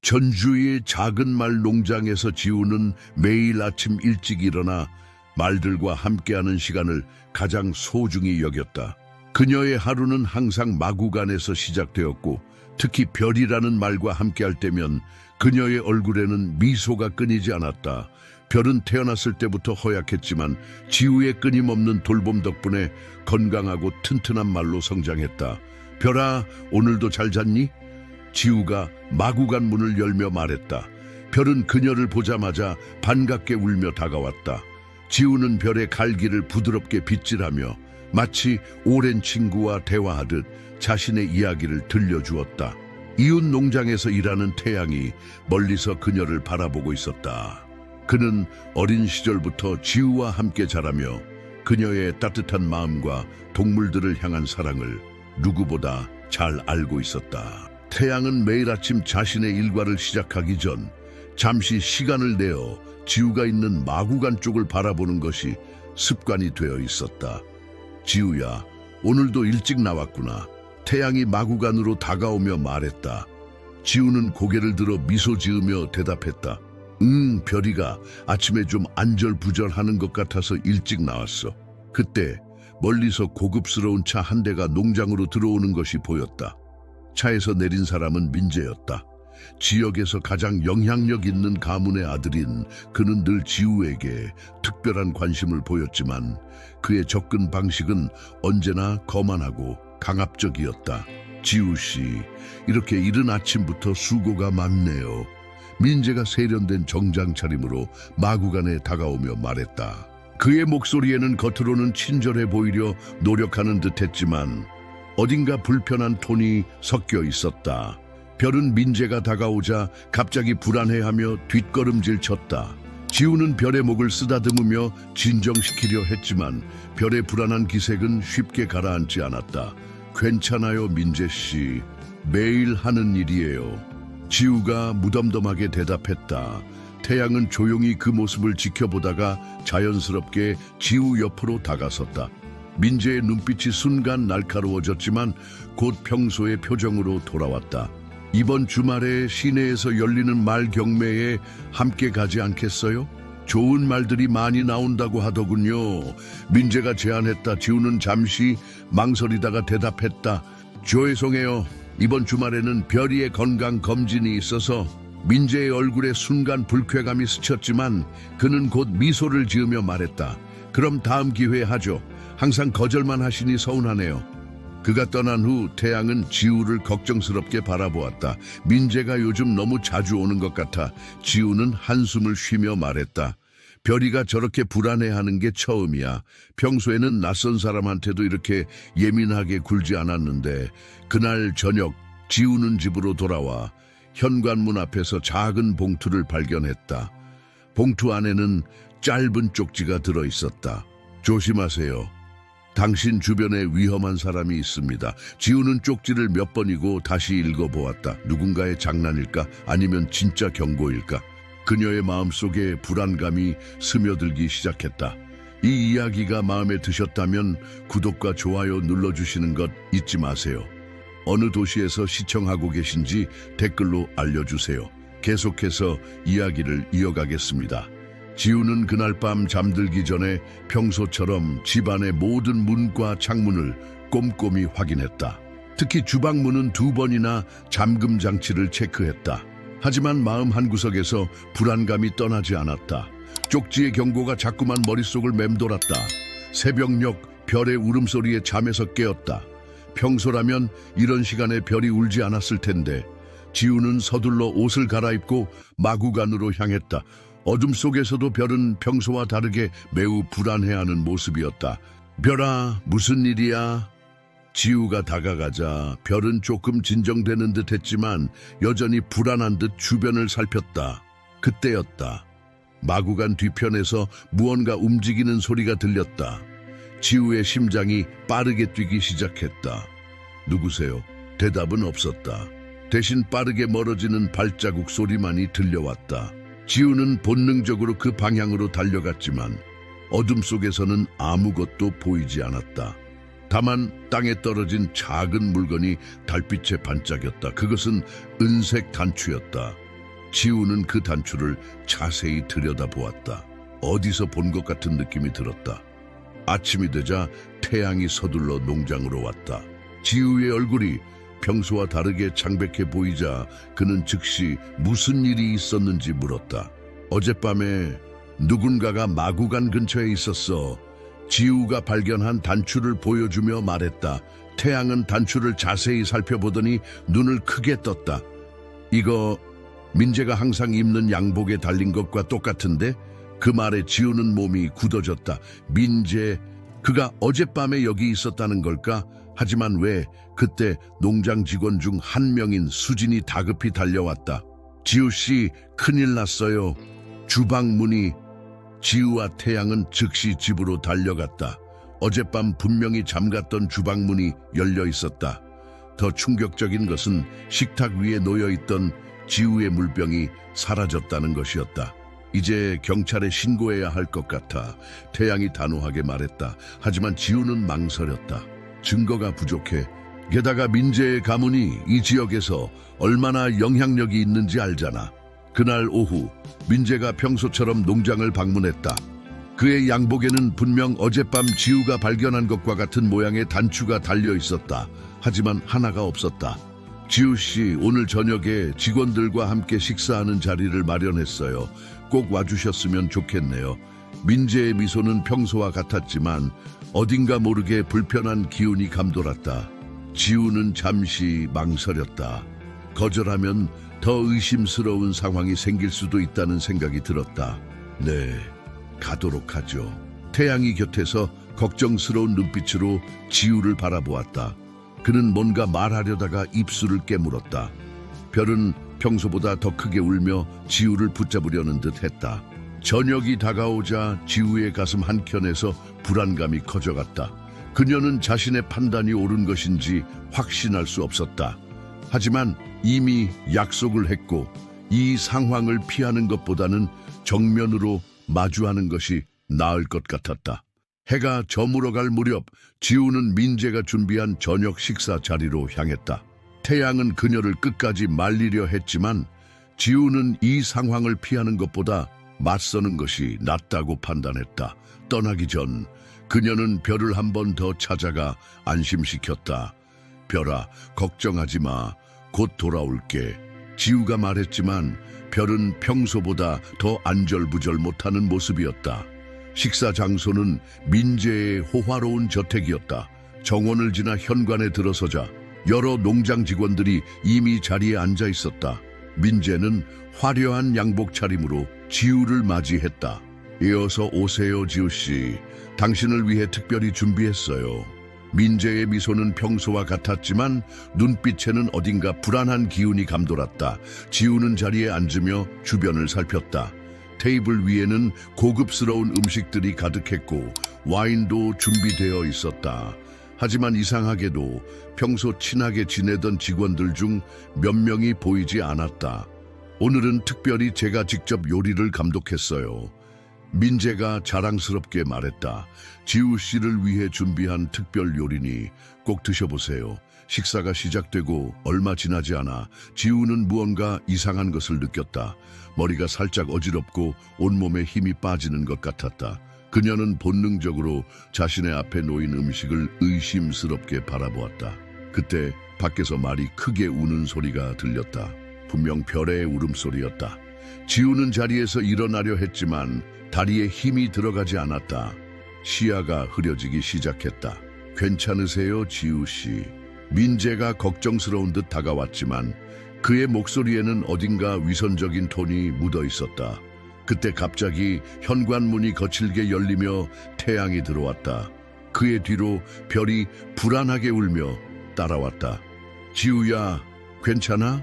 전주의 작은 말 농장에서 지우는 매일 아침 일찍 일어나 말들과 함께하는 시간을 가장 소중히 여겼다. 그녀의 하루는 항상 마구간에서 시작되었고 특히 별이라는 말과 함께할 때면 그녀의 얼굴에는 미소가 끊이지 않았다. 별은 태어났을 때부터 허약했지만 지우의 끊임없는 돌봄 덕분에 건강하고 튼튼한 말로 성장했다. 별아, 오늘도 잘 잤니? 지우가 마구간 문을 열며 말했다. 별은 그녀를 보자마자 반갑게 울며 다가왔다. 지우는 별의 갈기를 부드럽게 빗질하며 마치 오랜 친구와 대화하듯 자신의 이야기를 들려주었다. 이웃 농장에서 일하는 태양이 멀리서 그녀를 바라보고 있었다. 그는 어린 시절부터 지우와 함께 자라며 그녀의 따뜻한 마음과 동물들을 향한 사랑을 누구보다 잘 알고 있었다. 태양은 매일 아침 자신의 일과를 시작하기 전 잠시 시간을 내어 지우가 있는 마구간 쪽을 바라보는 것이 습관이 되어 있었다. 지우야, 오늘도 일찍 나왔구나. 태양이 마구간으로 다가오며 말했다. 지우는 고개를 들어 미소 지으며 대답했다. 별이가 아침에 좀 안절부절하는 것 같아서 일찍 나왔어. 그때 멀리서 고급스러운 차 한 대가 농장으로 들어오는 것이 보였다. 차에서 내린 사람은 민재였다. 지역에서 가장 영향력 있는 가문의 아들인 그는 늘 지우에게 특별한 관심을 보였지만 그의 접근 방식은 언제나 거만하고 강압적이었다. 지우 씨, 이렇게 이른 아침부터 수고가 많네요. 민재가 세련된 정장 차림으로 마구간에 다가오며 말했다. 그의 목소리에는 겉으로는 친절해 보이려 노력하는 듯했지만 어딘가 불편한 톤이 섞여 있었다. 별은 민재가 다가오자 갑자기 불안해하며 뒷걸음질 쳤다. 지우는 별의 목을 쓰다듬으며 진정시키려 했지만 별의 불안한 기색은 쉽게 가라앉지 않았다. 괜찮아요, 민재 씨. 매일 하는 일이에요. 지우가 무덤덤하게 대답했다. 태양은 조용히 그 모습을 지켜보다가 자연스럽게 지우 옆으로 다가섰다. 민재의 눈빛이 순간 날카로워졌지만 곧 평소의 표정으로 돌아왔다. 이번 주말에 시내에서 열리는 말 경매에 함께 가지 않겠어요? 좋은 말들이 많이 나온다고 하더군요. 민재가 제안했다. 지우는 잠시 망설이다가 대답했다. 죄송해요. 이번 주말에는 별이의 건강 검진이 있어서. 민재의 얼굴에 순간 불쾌감이 스쳤지만 그는 곧 미소를 지으며 말했다. 그럼 다음 기회에 하죠. 항상 거절만 하시니 서운하네요. 그가 떠난 후 태양은 지우를 걱정스럽게 바라보았다. 민재가 요즘 너무 자주 오는 것 같아. 지우는 한숨을 쉬며 말했다. 별이가 저렇게 불안해하는 게 처음이야. 평소에는 낯선 사람한테도 이렇게 예민하게 굴지 않았는데 그날 저녁 지우는 집으로 돌아와 현관문 앞에서 작은 봉투를 발견했다. 봉투 안에는 짧은 쪽지가 들어있었다. 조심하세요. 당신 주변에 위험한 사람이 있습니다. 지우는 쪽지를 몇 번이고 다시 읽어보았다. 누군가의 장난일까? 아니면 진짜 경고일까? 그녀의 마음속에 불안감이 스며들기 시작했다. 이 이야기가 마음에 드셨다면 구독과 좋아요 눌러주시는 것 잊지 마세요. 어느 도시에서 시청하고 계신지 댓글로 알려주세요. 계속해서 이야기를 이어가겠습니다. 지우는 그날 밤 잠들기 전에 평소처럼 집안의 모든 문과 창문을 꼼꼼히 확인했다. 특히 주방문은 2번이나 잠금 장치를 체크했다. 하지만 마음 한구석에서 불안감이 떠나지 않았다. 쪽지의 경고가 자꾸만 머릿속을 맴돌았다. 새벽녘 별의 울음소리에 잠에서 깨었다. 평소라면 이런 시간에 별이 울지 않았을 텐데 지우는 서둘러 옷을 갈아입고 마구간으로 향했다. 어둠 속에서도 별은 평소와 다르게 매우 불안해하는 모습이었다. 별아, 무슨 일이야? 지우가 다가가자 별은 조금 진정되는 듯 했지만 여전히 불안한 듯 주변을 살폈다. 그때였다. 마구간 뒤편에서 무언가 움직이는 소리가 들렸다. 지우의 심장이 빠르게 뛰기 시작했다. 누구세요? 대답은 없었다. 대신 빠르게 멀어지는 발자국 소리만이 들려왔다. 지우는 본능적으로 그 방향으로 달려갔지만 어둠 속에서는 아무것도 보이지 않았다. 다만 땅에 떨어진 작은 물건이 달빛에 반짝였다. 그것은 은색 단추였다. 지우는 그 단추를 자세히 들여다보았다. 어디서 본 것 같은 느낌이 들었다. 아침이 되자 태양이 서둘러 농장으로 왔다. 지우의 얼굴이 평소와 다르게 창백해 보이자 그는 즉시 무슨 일이 있었는지 물었다. 어젯밤에 누군가가 마구간 근처에 있었어. 지우가 발견한 단추를 보여주며 말했다. 태양은 단추를 자세히 살펴보더니 눈을 크게 떴다. 이거 민재가 항상 입는 양복에 달린 것과 똑같은데? 그 말에 지우는 몸이 굳어졌다. 민재, 그가 어젯밤에 여기 있었다는 걸까? 하지만 왜 그때 농장 직원 중 한 명인 수진이 다급히 달려왔다. 지우씨, 큰일 났어요. 주방 문이. 지우와 태양은 즉시 집으로 달려갔다. 어젯밤 분명히 잠갔던 주방 문이 열려 있었다. 더 충격적인 것은 식탁 위에 놓여있던 지우의 물병이 사라졌다는 것이었다. 이제 경찰에 신고해야 할 것 같아. 태양이 단호하게 말했다. 하지만 지우는 망설였다. 증거가 부족해. 게다가 민재의 가문이 이 지역에서 얼마나 영향력이 있는지 알잖아. 그날 오후 민재가 평소처럼 농장을 방문했다. 그의 양복에는 분명 어젯밤 지우가 발견한 것과 같은 모양의 단추가 달려 있었다. 하지만 하나가 없었다. 지우씨, 오늘 저녁에 직원들과 함께 식사하는 자리를 마련했어요. 꼭 와주셨으면 좋겠네요. 민재의 미소는 평소와 같았지만 어딘가 모르게 불편한 기운이 감돌았다. 지우는 잠시 망설였다. 거절하면 더 의심스러운 상황이 생길 수도 있다는 생각이 들었다. 네, 가도록 하죠. 태양이 곁에서 걱정스러운 눈빛으로 지우를 바라보았다. 그는 뭔가 말하려다가 입술을 깨물었다. 별은 평소보다 더 크게 울며 지우를 붙잡으려는 듯 했다. 저녁이 다가오자 지우의 가슴 한켠에서 불안감이 커져갔다. 그녀는 자신의 판단이 옳은 것인지 확신할 수 없었다. 하지만 이미 약속을 했고 이 상황을 피하는 것보다는 정면으로 마주하는 것이 나을 것 같았다. 해가 저물어갈 무렵 지우는 민재가 준비한 저녁 식사 자리로 향했다. 태양은 그녀를 끝까지 말리려 했지만 지우는 이 상황을 피하는 것보다 맞서는 것이 낫다고 판단했다. 떠나기 전 그녀는 별을 한 번 더 찾아가 안심시켰다. 별아, 걱정하지 마. 곧 돌아올게. 지우가 말했지만 별은 평소보다 더 안절부절 못하는 모습이었다. 식사 장소는 민재의 호화로운 저택이었다. 정원을 지나 현관에 들어서자 여러 농장 직원들이 이미 자리에 앉아 있었다. 민재는 화려한 양복 차림으로 지우를 맞이했다. 이어서 오세요, 지우씨. 당신을 위해 특별히 준비했어요. 민재의 미소는 평소와 같았지만 눈빛에는 어딘가 불안한 기운이 감돌았다. 지우는 자리에 앉으며 주변을 살폈다. 테이블 위에는 고급스러운 음식들이 가득했고 와인도 준비되어 있었다. 하지만 이상하게도 평소 친하게 지내던 직원들 중 몇 명이 보이지 않았다. 오늘은 특별히 제가 직접 요리를 감독했어요. 민재가 자랑스럽게 말했다. 지우 씨를 위해 준비한 특별 요리니 꼭 드셔보세요. 식사가 시작되고 얼마 지나지 않아 지우는 무언가 이상한 것을 느꼈다. 머리가 살짝 어지럽고 온몸에 힘이 빠지는 것 같았다. 그녀는 본능적으로 자신의 앞에 놓인 음식을 의심스럽게 바라보았다. 그때 밖에서 말이 크게 우는 소리가 들렸다. 분명 별의 울음소리였다. 지우는 자리에서 일어나려 했지만 다리에 힘이 들어가지 않았다. 시야가 흐려지기 시작했다. 괜찮으세요, 지우씨? 민재가 걱정스러운 듯 다가왔지만 그의 목소리에는 어딘가 위선적인 톤이 묻어 있었다. 그때 갑자기 현관문이 거칠게 열리며 태양이 들어왔다. 그의 뒤로 별이 불안하게 울며 따라왔다. 지우야, 괜찮아?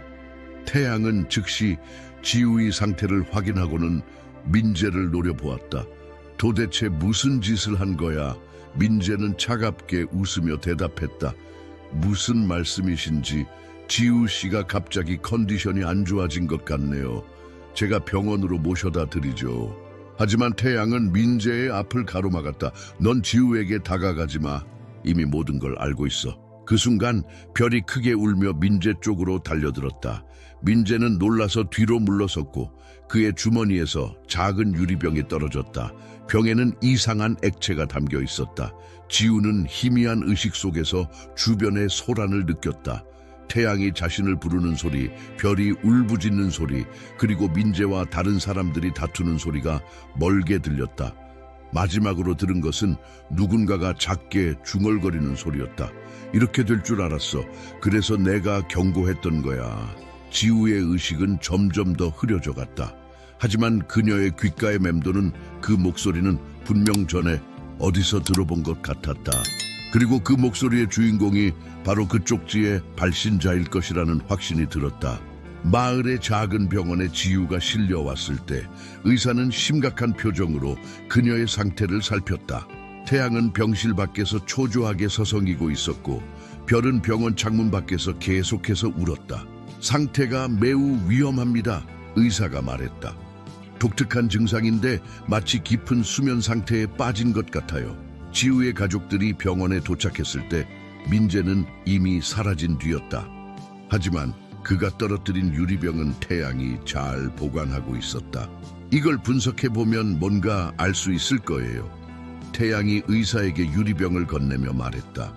태양은 즉시 지우의 상태를 확인하고는 민재를 노려보았다. 도대체 무슨 짓을 한 거야? 민재는 차갑게 웃으며 대답했다. 무슨 말씀이신지. 지우 씨가 갑자기 컨디션이 안 좋아진 것 같네요. 제가 병원으로 모셔다 드리죠. 하지만 태양은 민재의 앞을 가로막았다. 넌 지우에게 다가가지 마. 이미 모든 걸 알고 있어. 그 순간 별이 크게 울며 민재 쪽으로 달려들었다. 민재는 놀라서 뒤로 물러섰고 그의 주머니에서 작은 유리병이 떨어졌다. 병에는 이상한 액체가 담겨 있었다. 지우는 희미한 의식 속에서 주변의 소란을 느꼈다. 태양이 자신을 부르는 소리, 별이 울부짖는 소리, 그리고 민재와 다른 사람들이 다투는 소리가 멀게 들렸다. 마지막으로 들은 것은 누군가가 작게 중얼거리는 소리였다. 이렇게 될 줄 알았어. 그래서 내가 경고했던 거야. 지우의 의식은 점점 더 흐려져 갔다. 하지만 그녀의 귓가에 맴도는 그 목소리는 분명 전에 어디서 들어본 것 같았다. 그리고 그 목소리의 주인공이 바로 그 쪽지의 발신자일 것이라는 확신이 들었다. 마을의 작은 병원에 지우가 실려왔을 때 의사는 심각한 표정으로 그녀의 상태를 살폈다. 태양은 병실 밖에서 초조하게 서성이고 있었고 별은 병원 창문 밖에서 계속해서 울었다. 상태가 매우 위험합니다. 의사가 말했다. 독특한 증상인데 마치 깊은 수면 상태에 빠진 것 같아요. 지우의 가족들이 병원에 도착했을 때 민재는 이미 사라진 뒤였다. 하지만 그가 떨어뜨린 유리병은 태양이 잘 보관하고 있었다. 이걸 분석해보면 뭔가 알 수 있을 거예요. 태양이 의사에게 유리병을 건네며 말했다.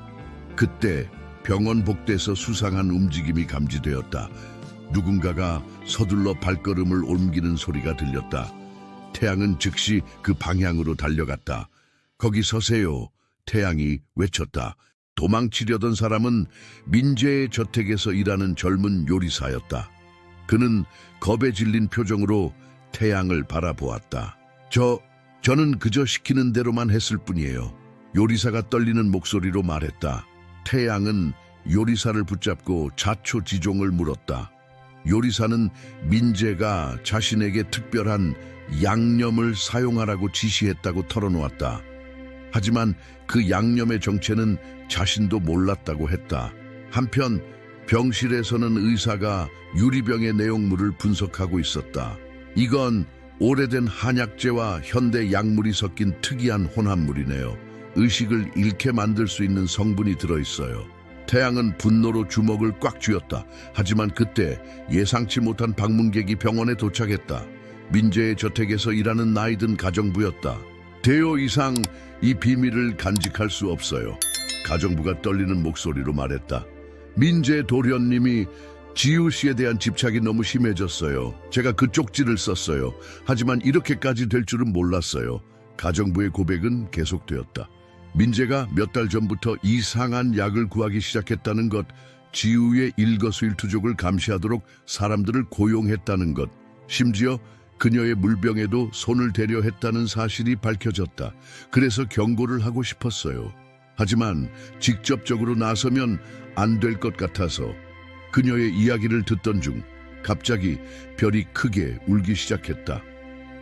그때 병원 복도에서 수상한 움직임이 감지되었다. 누군가가 서둘러 발걸음을 옮기는 소리가 들렸다. 태양은 즉시 그 방향으로 달려갔다. 거기 서세요. 태양이 외쳤다. 도망치려던 사람은 민재의 저택에서 일하는 젊은 요리사였다. 그는 겁에 질린 표정으로 태양을 바라보았다. 저는 그저 시키는 대로만 했을 뿐이에요. 요리사가 떨리는 목소리로 말했다. 태양은 요리사를 붙잡고 자초지종을 물었다. 요리사는 민재가 자신에게 특별한 양념을 사용하라고 지시했다고 털어놓았다. 하지만 그 양념의 정체는 자신도 몰랐다고 했다. 한편 병실에서는 의사가 유리병의 내용물을 분석하고 있었다. 이건 오래된 한약재와 현대 약물이 섞인 특이한 혼합물이네요. 의식을 잃게 만들 수 있는 성분이 들어있어요. 태양은 분노로 주먹을 꽉 쥐었다. 하지만 그때 예상치 못한 방문객이 병원에 도착했다. 민재의 저택에서 일하는 나이든 가정부였다. 대여 이상 이 비밀을 간직할 수 없어요. 가정부가 떨리는 목소리로 말했다. 민재 도련님이 지우 씨에 대한 집착이 너무 심해졌어요. 제가 그 쪽지를 썼어요. 하지만 이렇게까지 될 줄은 몰랐어요. 가정부의 고백은 계속되었다. 민재가 몇 달 전부터 이상한 약을 구하기 시작했다는 것, 지우의 일거수일투족을 감시하도록 사람들을 고용했다는 것, 심지어 그녀의 물병에도 손을 대려 했다는 사실이 밝혀졌다. 그래서 경고를 하고 싶었어요. 하지만 직접적으로 나서면 안 될 것 같아서 그녀의 이야기를 듣던 중 갑자기 별이 크게 울기 시작했다.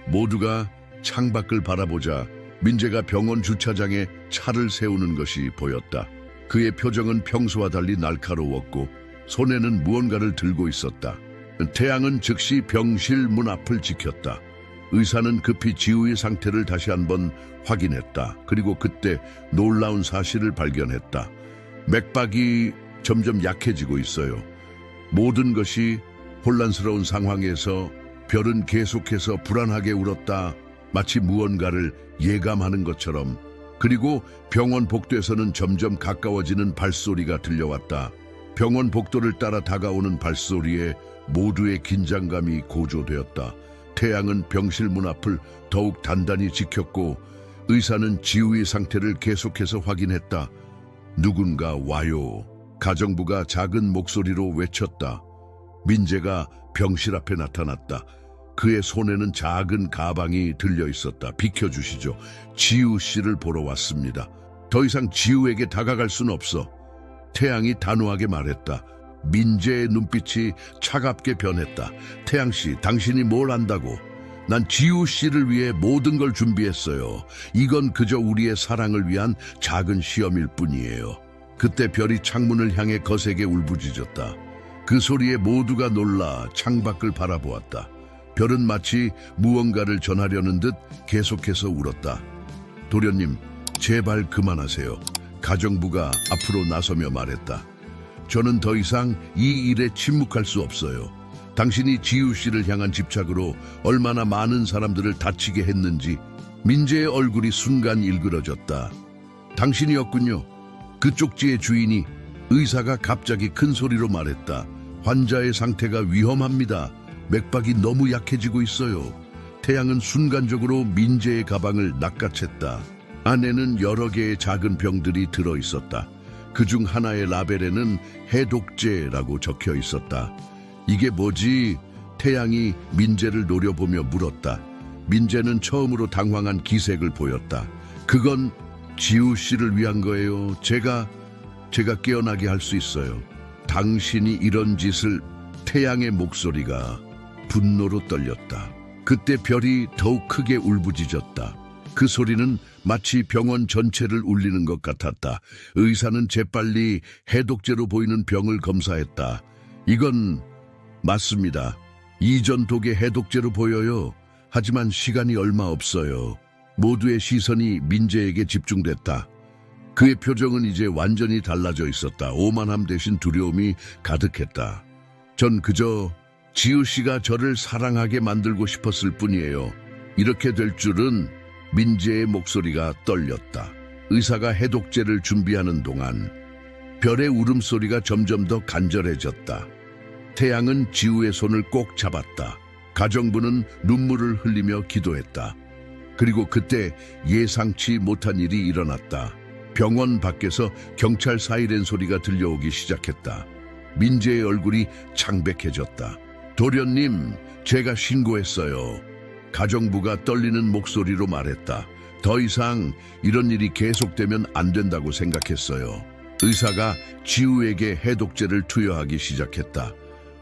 모두가 창밖을 바라보자 민재가 병원 주차장에 차를 세우는 것이 보였다. 그의 표정은 평소와 달리 날카로웠고 손에는 무언가를 들고 있었다. 태양은 즉시 병실 문 앞을 지켰다. 의사는 급히 지우의 상태를 다시 한번 확인했다. 그리고 그때 놀라운 사실을 발견했다. 맥박이 점점 약해지고 있어요. 모든 것이 혼란스러운 상황에서 별은 계속해서 불안하게 울었다. 마치 무언가를 예감하는 것처럼. 그리고 병원 복도에서는 점점 가까워지는 발소리가 들려왔다. 병원 복도를 따라 다가오는 발소리에 모두의 긴장감이 고조되었다. 태양은 병실 문 앞을 더욱 단단히 지켰고 의사는 지우의 상태를 계속해서 확인했다. 누군가 와요. 가정부가 작은 목소리로 외쳤다. 민재가 병실 앞에 나타났다. 그의 손에는 작은 가방이 들려 있었다. 비켜주시죠. 지우 씨를 보러 왔습니다. 더 이상 지우에게 다가갈 순 없어. 태양이 단호하게 말했다. 민재의 눈빛이 차갑게 변했다. 태양 씨, 당신이 뭘 안다고? 난 지우 씨를 위해 모든 걸 준비했어요. 이건 그저 우리의 사랑을 위한 작은 시험일 뿐이에요. 그때 별이 창문을 향해 거세게 울부짖었다. 그 소리에 모두가 놀라 창밖을 바라보았다. 별은 마치 무언가를 전하려는 듯 계속해서 울었다. 도련님, 제발 그만하세요. 가정부가 앞으로 나서며 말했다. 저는 더 이상 이 일에 침묵할 수 없어요. 당신이 지우 씨를 향한 집착으로 얼마나 많은 사람들을 다치게 했는지. 민재의 얼굴이 순간 일그러졌다. 당신이었군요. 그 쪽지의 주인이. 의사가 갑자기 큰 소리로 말했다. 환자의 상태가 위험합니다. 맥박이 너무 약해지고 있어요. 태양은 순간적으로 민재의 가방을 낚아챘다. 안에는 여러 개의 작은 병들이 들어있었다. 그중 하나의 라벨에는 해독제라고 적혀 있었다. 이게 뭐지? 태양이 민재를 노려보며 물었다. 민재는 처음으로 당황한 기색을 보였다. 그건 지우 씨를 위한 거예요. 제가 깨어나게 할 수 있어요. 당신이 이런 짓을. 태양의 목소리가 분노로 떨렸다. 그때 별이 더욱 크게 울부짖었다. 그 소리는 마치 병원 전체를 울리는 것 같았다. 의사는 재빨리 해독제로 보이는 병을 검사했다. 이건 맞습니다. 이전 독의 해독제로 보여요. 하지만 시간이 얼마 없어요. 모두의 시선이 민재에게 집중됐다. 그의 표정은 이제 완전히 달라져 있었다. 오만함 대신 두려움이 가득했다. 전 그저 지우 씨가 저를 사랑하게 만들고 싶었을 뿐이에요. 이렇게 될 줄은. 민재의 목소리가 떨렸다. 의사가 해독제를 준비하는 동안 별의 울음소리가 점점 더 간절해졌다. 태양은 지우의 손을 꼭 잡았다. 가정부는 눈물을 흘리며 기도했다. 그리고 그때 예상치 못한 일이 일어났다. 병원 밖에서 경찰 사이렌 소리가 들려오기 시작했다. 민재의 얼굴이 창백해졌다. 도련님, 제가 신고했어요. 가정부가 떨리는 목소리로 말했다. 더 이상 이런 일이 계속되면 안 된다고 생각했어요. 의사가 지우에게 해독제를 투여하기 시작했다.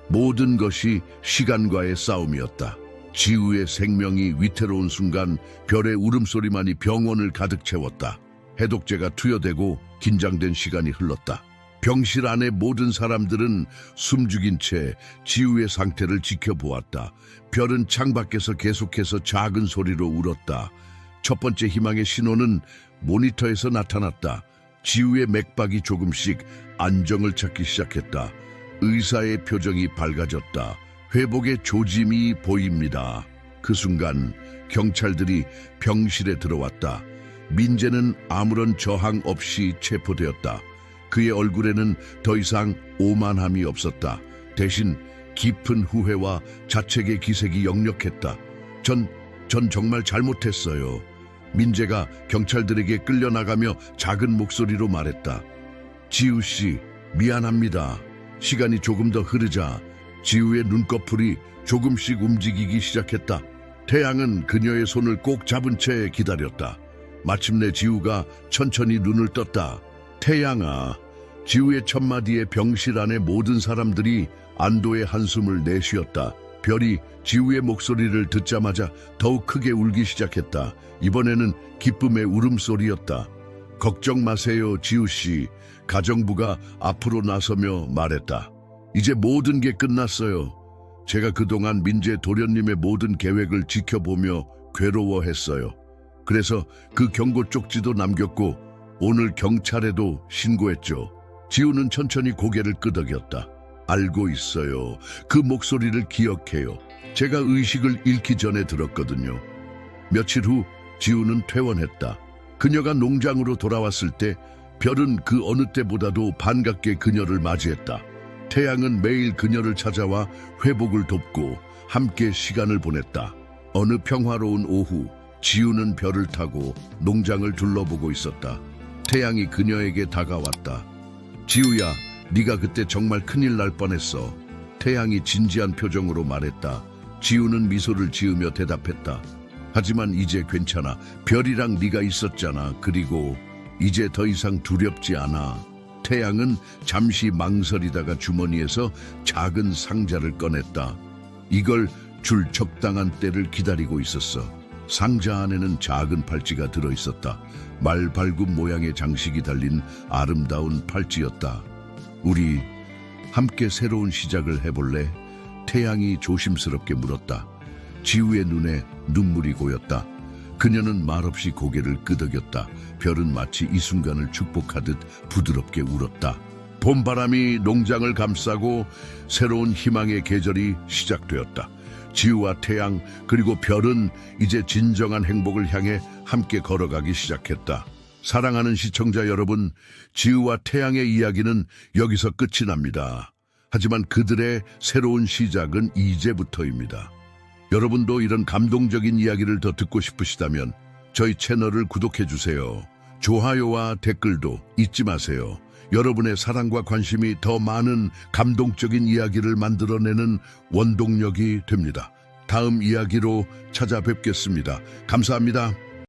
모든 것이 시간과의 싸움이었다. 지우의 생명이 위태로운 순간 별의 울음소리만이 병원을 가득 채웠다. 해독제가 투여되고 긴장된 시간이 흘렀다. 병실 안의 모든 사람들은 숨죽인 채 지우의 상태를 지켜보았다. 별은 창밖에서 계속해서 작은 소리로 울었다. 첫 번째 희망의 신호는 모니터에서 나타났다. 지우의 맥박이 조금씩 안정을 찾기 시작했다. 의사의 표정이 밝아졌다. 회복의 조짐이 보입니다. 그 순간 경찰들이 병실에 들어왔다. 민재는 아무런 저항 없이 체포되었다. 그의 얼굴에는 더 이상 오만함이 없었다. 대신 깊은 후회와 자책의 기색이 역력했다. 전 정말 잘못했어요. 민재가 경찰들에게 끌려나가며 작은 목소리로 말했다. 지우 씨, 미안합니다. 시간이 조금 더 흐르자 지우의 눈꺼풀이 조금씩 움직이기 시작했다. 태양은 그녀의 손을 꼭 잡은 채 기다렸다. 마침내 지우가 천천히 눈을 떴다. 태양아. 지우의 첫마디에 병실 안의 모든 사람들이 안도의 한숨을 내쉬었다. 별이 지우의 목소리를 듣자마자 더욱 크게 울기 시작했다. 이번에는 기쁨의 울음소리였다. 걱정 마세요, 지우 씨. 가정부가 앞으로 나서며 말했다. 이제 모든 게 끝났어요. 제가 그동안 민재 도련님의 모든 계획을 지켜보며 괴로워했어요. 그래서 그 경고 쪽지도 남겼고 오늘 경찰에도 신고했죠. 지우는 천천히 고개를 끄덕였다. 알고 있어요. 그 목소리를 기억해요. 제가 의식을 잃기 전에 들었거든요. 며칠 후 지우는 퇴원했다. 그녀가 농장으로 돌아왔을 때 별은 그 어느 때보다도 반갑게 그녀를 맞이했다. 태양은 매일 그녀를 찾아와 회복을 돕고 함께 시간을 보냈다. 어느 평화로운 오후 지우는 별을 타고 농장을 둘러보고 있었다. 태양이 그녀에게 다가왔다. 지우야, 네가 그때 정말 큰일 날 뻔했어. 태양이 진지한 표정으로 말했다. 지우는 미소를 지으며 대답했다. 하지만 이제 괜찮아. 별이랑 네가 있었잖아. 그리고 이제 더 이상 두렵지 않아. 태양은 잠시 망설이다가 주머니에서 작은 상자를 꺼냈다. 이걸 줄 적당한 때를 기다리고 있었어. 상자 안에는 작은 팔찌가 들어있었다. 말발굽 모양의 장식이 달린 아름다운 팔찌였다. 우리 함께 새로운 시작을 해볼래? 태양이 조심스럽게 물었다. 지우의 눈에 눈물이 고였다. 그녀는 말없이 고개를 끄덕였다. 별은 마치 이 순간을 축복하듯 부드럽게 울었다. 봄바람이 농장을 감싸고 새로운 희망의 계절이 시작되었다. 지우와 태양 그리고 별은 이제 진정한 행복을 향해 함께 걸어가기 시작했다. 사랑하는 시청자 여러분, 지우와 태양의 이야기는 여기서 끝이 납니다. 하지만 그들의 새로운 시작은 이제부터입니다. 여러분도 이런 감동적인 이야기를 더 듣고 싶으시다면 저희 채널을 구독해주세요. 좋아요와 댓글도 잊지 마세요. 여러분의 사랑과 관심이 더 많은 감동적인 이야기를 만들어내는 원동력이 됩니다. 다음 이야기로 찾아뵙겠습니다. 감사합니다.